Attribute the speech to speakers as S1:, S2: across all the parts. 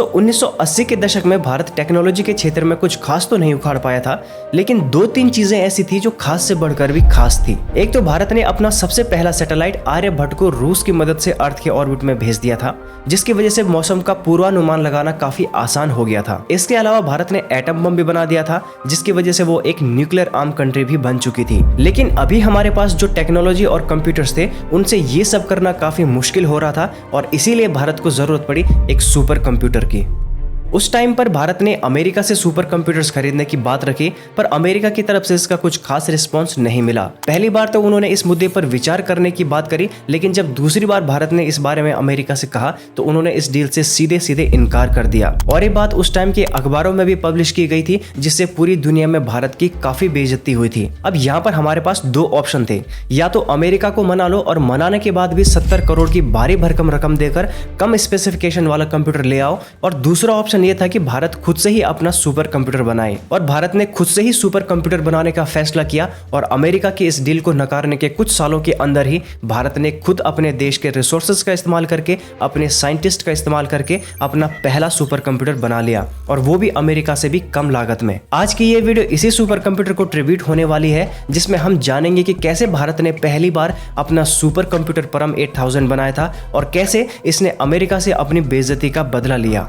S1: 1980 के दशक में भारत टेक्नोलॉजी के क्षेत्र में कुछ खास तो नहीं उखाड़ पाया था, लेकिन दो तीन चीजें ऐसी थी जो खास से बढ़कर भी खास थी। एक तो भारत ने अपना सबसे पहला सैटेलाइट आर्यभट्ट को रूस की मदद से अर्थ के ऑर्बिट में भेज दिया था, जिसकी वजह से मौसम का पूर्वानुमान लगाना काफी आसान हो गया था। इसके अलावा भारत ने एटम बम भी बना दिया था, जिसकी वजह से वो एक न्यूक्लियर आर्म कंट्री भी बन चुकी थी। लेकिन अभी हमारे पास जो टेक्नोलॉजी और कंप्यूटर्स थे, उनसे ये सब करना काफी मुश्किल हो रहा था और इसीलिए भारत को जरूरत पड़ी एक सुपर कंप्यूटर की। उस टाइम पर भारत ने अमेरिका से सुपर कंप्यूटर्स खरीदने की बात रखी, पर अमेरिका की तरफ से इसका कुछ खास रिस्पांस नहीं मिला। पहली बार तो उन्होंने इस मुद्दे पर विचार करने की बात करी, लेकिन जब दूसरी बार भारत ने इस बारे में अमेरिका से कहा तो उन्होंने इस डील से सीधे सीधे इनकार कर दिया। और ये बात उस टाइम के अखबारों में भी पब्लिश की गई थी, जिससे पूरी दुनिया में भारत की काफी बेइज्जती हुई थी। अब यहाँ पर हमारे पास दो ऑप्शन थे, या तो अमेरिका को मना लो और मनाने के बाद भी 70 करोड़ की भारी भरकम रकम देकर कम स्पेसिफिकेशन वाला कंप्यूटर ले आओ, और दूसरा ऑप्शन ये था कि भारत खुद से ही अपना सुपर कंप्यूटर बनाए। और भारत ने खुद से ही सुपर कंप्यूटर बनाने का फैसला किया, और अमेरिका की इस डील को नकारने के कुछ सालों के अंदर ही भारत ने खुद अपने देश के रिसोर्सेज का इस्तेमाल करके, अपने साइंटिस्ट का इस्तेमाल करके अपना पहला सुपर कंप्यूटर बना लिया, और वो भी अमेरिका से भी कम लागत में। आज की ये वीडियो इसी सुपर कंप्यूटर को ट्रिब्यूट होने वाली है, जिसमें हम जानेंगे कि कैसे भारत ने पहली बार अपना सुपर कंप्यूटर परम 8000 बनाया था और कैसे इसने अमेरिका से अपनी बेइज्जती का बदला लिया।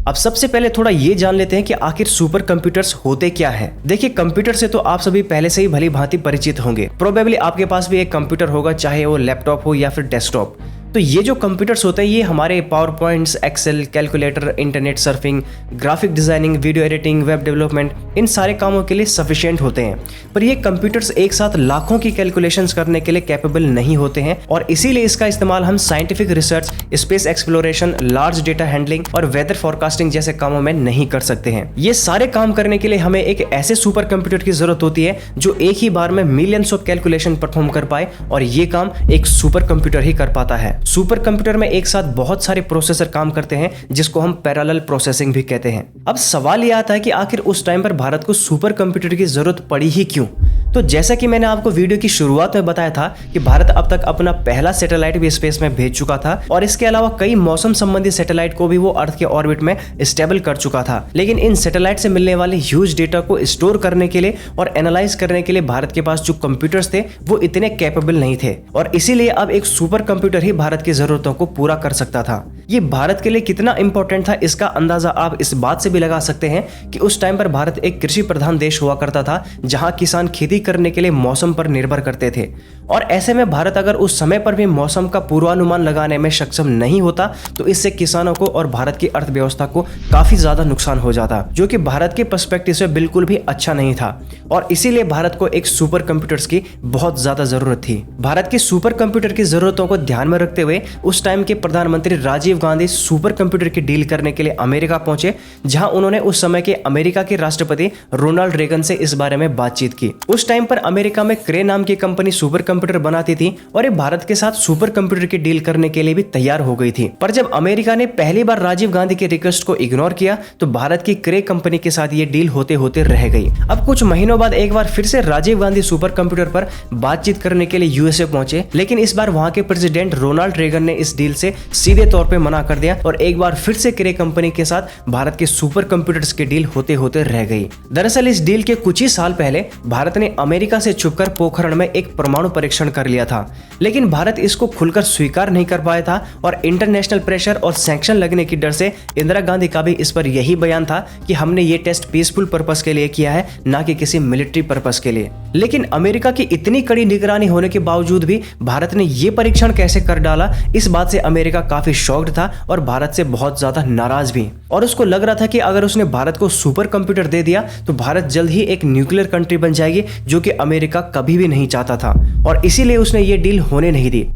S1: अब सबसे पहले थोड़ा ये जान लेते हैं कि आखिर सुपर कंप्यूटर्स होते क्या हैं। देखिए, कंप्यूटर से तो आप सभी पहले से ही भली भांति परिचित होंगे। प्रोबेबली आपके पास भी एक कंप्यूटर होगा, चाहे वो लैपटॉप हो या फिर डेस्कटॉप। तो ये जो कंप्यूटर्स होते हैं, ये हमारे power points, excel, calculator, internet surfing, graphic designing, video editing, web development, इन सारे कामों के लिए सफिशिएंट होते हैं। पर ये कंप्यूटर्स एक साथ लाखों की कैलकुलेशंस करने के लिए कैपेबल नहीं होते हैं, और इसीलिए इसका इस्तेमाल हम scientific research, space exploration, large data handling और वेदर फोरकास्टिंग जैसे कामों में नहीं कर सकते हैं। ये सारे काम करने के लिए हमें एक ऐसे सुपर कंप्यूटर की जरूरत होती है जो एक ही बार में मिलियंस ऑफ कैलकुलेशन परफॉर्म कर पाए, और ये काम एक सुपर कंप्यूटर ही कर पाता है। सुपर कंप्यूटर में एक साथ बहुत सारे प्रोसेसर काम करते हैं, जिसको हम पैरेलल प्रोसेसिंग भी कहते हैं। अब सवाल यह आता है कि आखिर उस टाइम पर भारत को सुपर कंप्यूटर की जरूरत पड़ी ही क्यों? तो जैसा कि मैंने आपको वीडियो की शुरुआत में बताया था कि भारत अब तक अपना पहला सैटेलाइट भी स्पेस में भेज चुका था, और इसके अलावा कई मौसम संबंधी सैटेलाइट को भी वो अर्थ के ऑर्बिट में स्टेबल कर चुका था। लेकिन इन सैटेलाइट से मिलने वाले ह्यूज डेटा को स्टोर करने के लिए और एनालाइज करने के लिए भारत के पास जो कंप्यूटर्स थे वो इतने कैपेबल नहीं थे, और इसीलिए अब एक सुपर कंप्यूटर ही भारत की जरूरतों को पूरा कर सकता था। ये भारत के लिए कितना इंपॉर्टेंट था, इसका अंदाजा आप इस बात से भी लगा सकते हैं कि उस टाइम पर भारत एक कृषि प्रधान देश हुआ करता था, जहां किसान खेती करने के लिए मौसम पर निर्भर करते थे। और ऐसे में भारत अगर उस समय पर भी मौसम का पूर्वानुमान लगाने में सक्षम नहीं होता, तो इससे किसानों को और भारत की अर्थव्यवस्था को काफी ज्यादा नुकसान हो जाता, जो कि भारत के पर्सपेक्टिव से बिल्कुल भी अच्छा नहीं था। और इसीलिए भारत को एक सुपर कंप्यूटर्स की बहुत ज्यादा जरूरत थी। भारत के सुपर कंप्यूटर की जरूरतों को ध्यान में रखते हुए उस टाइम के प्रधानमंत्री राजीव गांधी सुपर कंप्यूटर की डील करने के लिए अमेरिका पहुंचे, जहां उन्होंने उस समय के अमेरिका के राष्ट्रपति रोनाल्ड रेगन से इस बारे में बातचीत की। उस टाइम पर अमेरिका में क्रे नाम की कंपनी सुपर कंप्यूटर बनाती थी, और ये भारत के साथ सुपर कंप्यूटर की डील करने के लिए भी तैयार हो गई थी। पर जब अमेरिका ने पहली बार राजीव गांधी के रिक्वेस्ट को इग्नोर किया, तो भारत की क्रे कंपनी के साथ ये डील होते होते रह गई। अब कुछ महीनों बाद एक बार फिर से राजीव गांधी सुपर कंप्यूटर पर बातचीत करने के लिए यूएसए पहुंचे, लेकिन इस बार वहां के प्रेसिडेंट रोनाल्ड रेगन ने इस डील से सीधे तौर पे मना कर दिया, और एक बार फिर से क्रे कंपनी के साथ भारत के सुपर कंप्यूटर्स की डील होते होते रह गई। दरअसल इस डील के कुछ ही साल पहले भारत ने अमेरिका से छुपकर पोखरण में एक परमाणु परीक्षण कर लिया था, लेकिन भारत इसको खुलकर स्वीकार नहीं कर पाया था, और इंटरनेशनल प्रेशर और सैंक्शन लगने की डर से इंदिरा गांधी का भी इस पर यही बयान था कि हमने ये टेस्ट पीसफुल पर्पस के लिए किया है, ना कि किसी मिलिट्री पर्पस के लिए। लेकिन अमेरिका की इतनी कड़ी निगरानी होने के बावजूद भी भारत ने ये परीक्षण कैसे कर डाला, इस बात से अमेरिका काफी शॉक्ड था और भारत से बहुत ज्यादा नाराज भी। और उसको लग रहा था कि अगर उसने भारत को सुपर कंप्यूटर दे दिया तो भारत जल्द ही एक न्यूक्लियर कंट्री बन जाएगी, जो कि अमेरिका कभी भी नहीं चाहता था, और इसीलिए उसने ये डील होने नहीं दी।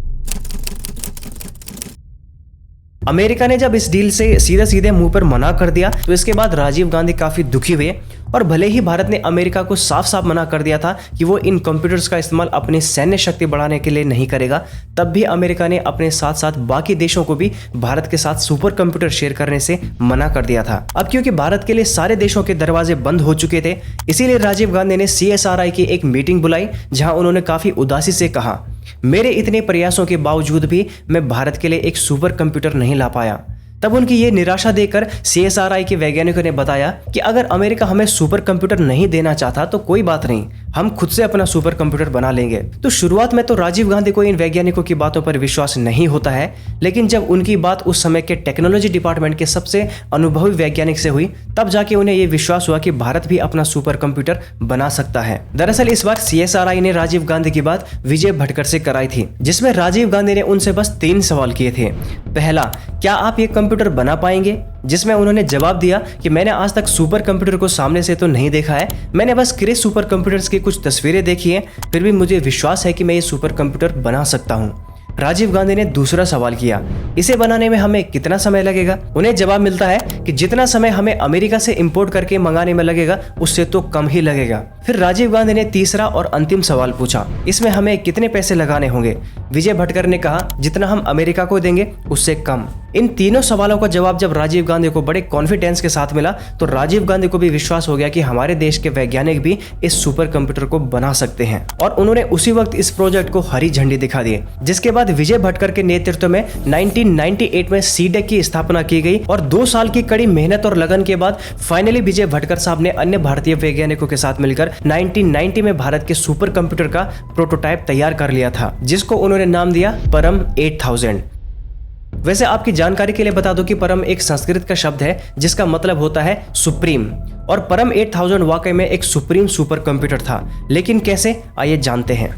S1: अमेरिका ने जब इस डील से सीधे सीधे मुंह पर मना कर दिया, तो इसके बाद राजीव गांधी काफी दुखी हुए, और भले ही भारत ने अमेरिका को साफ साफ मना कर दिया था कि वो इन कंप्यूटर्स का इस्तेमाल अपनी सैन्य शक्ति बढ़ाने के लिए नहीं करेगा, तब भी अमेरिका ने अपने साथ साथ बाकी देशों को भी भारत के साथ सुपर कंप्यूटर शेयर करने से मना कर दिया था। अब क्योंकि भारत के लिए सारे देशों के दरवाजे बंद हो चुके थे, इसीलिए राजीव गांधी ने CSRI की एक मीटिंग बुलाई, जहां उन्होंने काफी उदासी से कहा मेरे इतने प्रयासों के बावजूद भी मैं भारत के लिए एक सुपर कंप्यूटर नहीं ला पाया। तब उनकी ये निराशा देखकर CSRI के वैज्ञानिकों ने बताया कि अगर अमेरिका हमें सुपर कंप्यूटर नहीं देना चाहता तो कोई बात नहीं, हम खुद से अपना सुपर कंप्यूटर बना लेंगे। तो शुरुआत में तो राजीव गांधी को इन वैज्ञानिकों की बातों पर विश्वास नहीं होता है, लेकिन जब उनकी बात उस समय के टेक्नोलॉजी डिपार्टमेंट के सबसे अनुभवी वैज्ञानिक से हुई, तब जाके उन्हें यह विश्वास हुआ कि भारत भी अपना सुपर कंप्यूटर बना सकता है। दरअसल इस बार CSRI ने राजीव गांधी की बात विजय भटकर से कराई थी, जिसमें राजीव गांधी ने उनसे बस 3 सवाल किए थे। पहला, क्या आप ये कंप्यूटर बना पाएंगे? जिसमें उन्होंने जवाब दिया कि मैंने आज तक सुपर कंप्यूटर को सामने से तो नहीं देखा है, मैंने बस क्रेज सुपर कंप्यूटर्स की कुछ तस्वीरें देखी हैं, फिर भी मुझे विश्वास है कि मैं ये सुपर कंप्यूटर बना सकता हूँ। राजीव गांधी ने दूसरा सवाल किया, इसे बनाने में हमें कितना समय लगेगा? उन्हें जवाब मिलता है कि जितना समय हमें अमेरिका से इंपोर्ट करके मंगाने में लगेगा उससे तो कम ही लगेगा। फिर राजीव गांधी ने तीसरा और अंतिम सवाल पूछा, इसमें हमें कितने पैसे लगाने होंगे? विजय भटकर ने कहा, जितना हम अमेरिका को देंगे उससे कम। इन तीनों सवालों का जवाब जब राजीव गांधी को बड़े कॉन्फिडेंस के साथ मिला तो राजीव गांधी को भी विश्वास हो गया कि हमारे देश के वैज्ञानिक भी इस सुपर कंप्यूटर को बना सकते हैं, और उन्होंने उसी वक्त इस प्रोजेक्ट को हरी झंडी दिखा दी। जिसके बाद विजय भटकर के नेतृत्व में 1998 में CDEC की स्थापना की गई, और 2 साल की कड़ी मेहनत और लगन के बाद फाइनली विजय भटकर साहब ने अन्य भारतीय वैज्ञानिकों के साथ मिलकर 1990 में भारत के सुपर कंप्यूटर का प्रोटोटाइप तैयार कर लिया था, जिसको उन्होंने नाम दिया परम 8000। वैसे आपकी जानकारी के लिए बता दूं कि परम एक संस्कृत का शब्द है जिसका मतलब होता है सुप्रीम, और परम 8000 वाकई में एक सुप्रीम सुपर कंप्यूटर था। लेकिन कैसे, आइए जानते हैं।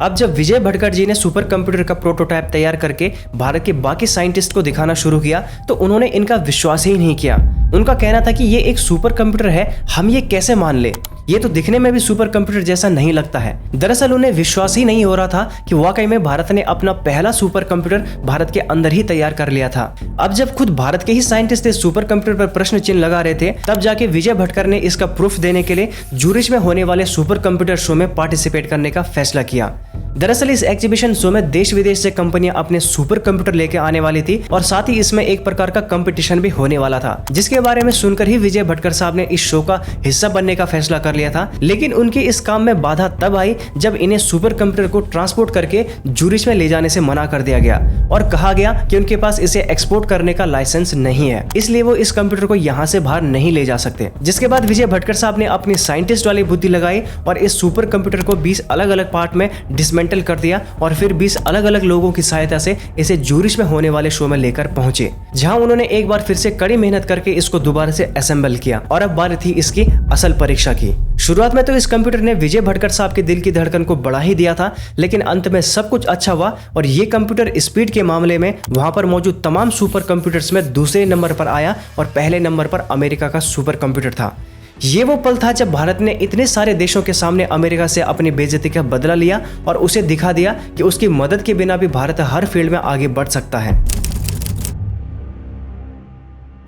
S1: अब जब विजय भटकर जी ने सुपर कंप्यूटर का प्रोटोटाइप तैयार करके भारत के बाकी साइंटिस्ट को दिखाना शुरू किया तो उन्होंने इनका विश्वास ही नहीं किया। उनका कहना था कि ये एक सुपर कंप्यूटर है, हम ये कैसे मान ले, ये तो दिखने में भी सुपर कंप्यूटर जैसा नहीं लगता है। दरअसल उन्हें विश्वास ही नहीं हो रहा था कि वाकई में भारत ने अपना पहला सुपर कंप्यूटर भारत के अंदर ही तैयार कर लिया था। अब जब खुद भारत के ही साइंटिस्ट इस सुपर कंप्यूटर पर प्रश्न चिन्ह लगा रहे थे, तब जाके विजय भटकर ने इसका प्रूफ देने के लिए जूरिच में होने वाले सुपर कंप्यूटर शो में पार्टिसिपेट करने का फैसला किया। दरअसल इस एग्जीबिशन शो में देश विदेश से कंपनियां अपने सुपर कंप्यूटर लेके आने वाली थी, और साथ ही इसमें एक प्रकार का कंपटीशन भी होने वाला था, जिसके बारे में सुनकर ही विजय भटकर साहब ने इस शो का हिस्सा बनने का फैसला कर लिया था। लेकिन उनके इस काम में बाधा तब आई जब इन्हें सुपर कंप्यूटर को ट्रांसपोर्ट करके जूरिच में ले जाने से मना कर दिया गया, और कहा गया कि उनके पास इसे एक्सपोर्ट करने का लाइसेंस नहीं है, इसलिए वो इस कंप्यूटर को यहाँ से बाहर नहीं ले जा सकते। जिसके बाद विजय भटकर साहब ने अपनी साइंटिस्ट वाली बुद्धि लगाई और इस सुपर कंप्यूटर को 20 अलग अलग पार्ट में डिसमेंटल कर दिया, और फिर 20 अलग अलग लोगों की सहायता से इसे जूरिच में होने वाले शो में लेकर पहुंचे, जहां उन्होंने एक बार फिर से कड़ी मेहनत करके इसको दोबारा से असेंबल किया, और अब बारी थी इसकी असल परीक्षा की। शुरुआत में तो इस कंप्यूटर ने विजय भटकर साहब के दिल की धड़कन को बढ़ा ही दिया था, लेकिन अंत में सब कुछ अच्छा हुआ, और ये कंप्यूटर स्पीड के मामले में वहां पर मौजूद तमाम सुपर कंप्यूटर्स में दूसरे नंबर पर आया, और पहले नंबर पर अमेरिका का सुपर कंप्यूटर था। ये वो पल था जब भारत ने इतने सारे देशों के सामने अमेरिका से अपनी बेइज्जती का बदला लिया और उसे दिखा दिया कि उसकी मदद के बिना भी भारत हर फील्ड में आगे बढ़ सकता है।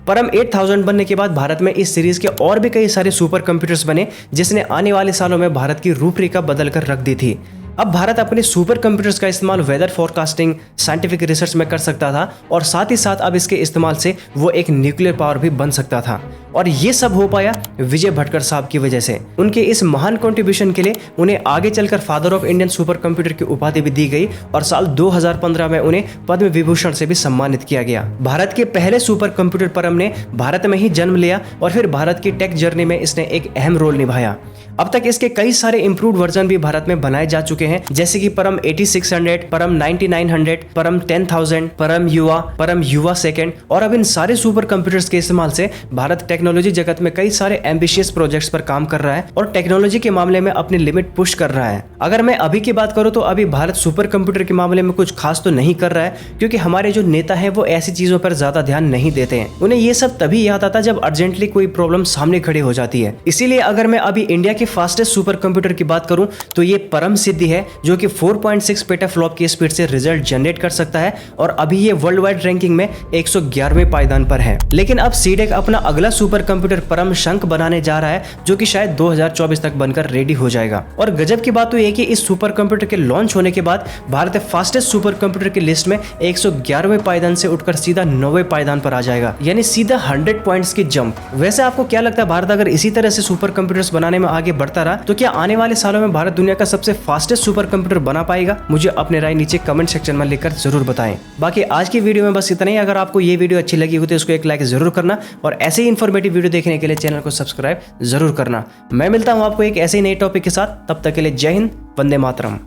S1: परम 8000 बनने के बाद भारत में इस सीरीज के और भी कई सारे सुपर कंप्यूटर्स बने, जिसने आने वाले सालों में भारत की रूपरेखा बदल कर रख दी थी। अब भारत अपने सुपर कंप्यूटर्स का इस्तेमाल वेदर फोरकास्टिंग, साइंटिफिक रिसर्च में कर सकता था, और साथ ही साथ अब इसके इस्तेमाल से वो एक न्यूक्लियर पावर भी बन सकता था, और ये सब हो पाया विजय भटकर साहब की वजह से। उनके इस महान कंट्रीब्यूशन के लिए उन्हें आगे चलकर father of Indian super computer की उपाधि भी दी गई, और साल 2015 में उन्हें पद्म विभूषण से भी सम्मानित किया गया। भारत के पहले सुपर कंप्यूटर परम ने भारत में ही जन्म लिया, और फिर भारत की टेक जर्नी में इसने एक अहम रोल निभाया। अब तक इसके कई सारे इंप्रूव्ड वर्जन भी भारत में बनाए जा चुके हैं, जैसे कि परम 8600, परम 9900, परम 10000, परम युवा सेकंड, और अब इन सारे सुपर कंप्यूटर्स के इस्तेमाल से भारत टेक्नोलॉजी जगत में कई सारे एम्बिशियस प्रोजेक्ट्स पर काम कर रहा है, और टेक्नोलॉजी के मामले में अपनी लिमिट पुश कर रहा है। अगर मैं अभी की बात करूं तो अभी भारत सुपर कंप्यूटर के मामले में कुछ खास तो नहीं कर रहा है, क्योंकि हमारे जो नेता हैं वो ऐसी चीजों पर ज्यादा ध्यान नहीं देते हैं। उन्हें ये सब तभी याद आता जब अर्जेंटली कोई प्रॉब्लम सामने खड़ी हो जाती है। इसीलिए अगर मैं अभी इंडिया के फास्टेस्ट सुपर कंप्यूटर की बात करूं तो ये परम सिद्धि है, जो कि 4.6 पेटाफ्लॉप की स्पीड से रिजल्ट जनरेट कर सकता है, और अभी ये वर्ल्ड वाइड रैंकिंग में 111वें पायदान पर है। लेकिन अब सीडेक अपना अगला सुपर कंप्यूटर परम शंख बनाने जा रहा है, जो कि शायद 2024 तक बनकर रेडी हो जाएगा। और गजब की बात तो ये कि इस सुपर कंप्यूटर के लॉन्च होने के बाद भारत फास्टेस्ट सुपर कंप्यूटर की लिस्ट में 111वें पायदान से उठकर सीधा 9वें पायदान पर आ जाएगा, यानी सीधा 100 पॉइंट्स की जंप। वैसे आपको क्या लगता है, भारत अगर इसी तरह से सुपर कंप्यूटर्स बनाने में आगे बढ़ता रहा तो क्या आने वाले सालों में भारत दुनिया का सबसे फास्टेस्ट सुपर कंप्यूटर बना पाएगा? मुझे अपने राय नीचे कमेंट सेक्शन में लिखकर जरूर बताएं। बाकी आज की वीडियो में बस इतना ही। अगर आपको ये वीडियो अच्छी लगी हो तो इसको एक लाइक जरूर करना और ऐसे ही इन्फॉर्मेटिव वीडियो देखने के लिए चैनल को सब्सक्राइब जरूर करना। मैं मिलता हूं आपको एक ऐसे ही नए टॉपिक के साथ, तब तक के लिए जय हिंद, वंदे मातरम।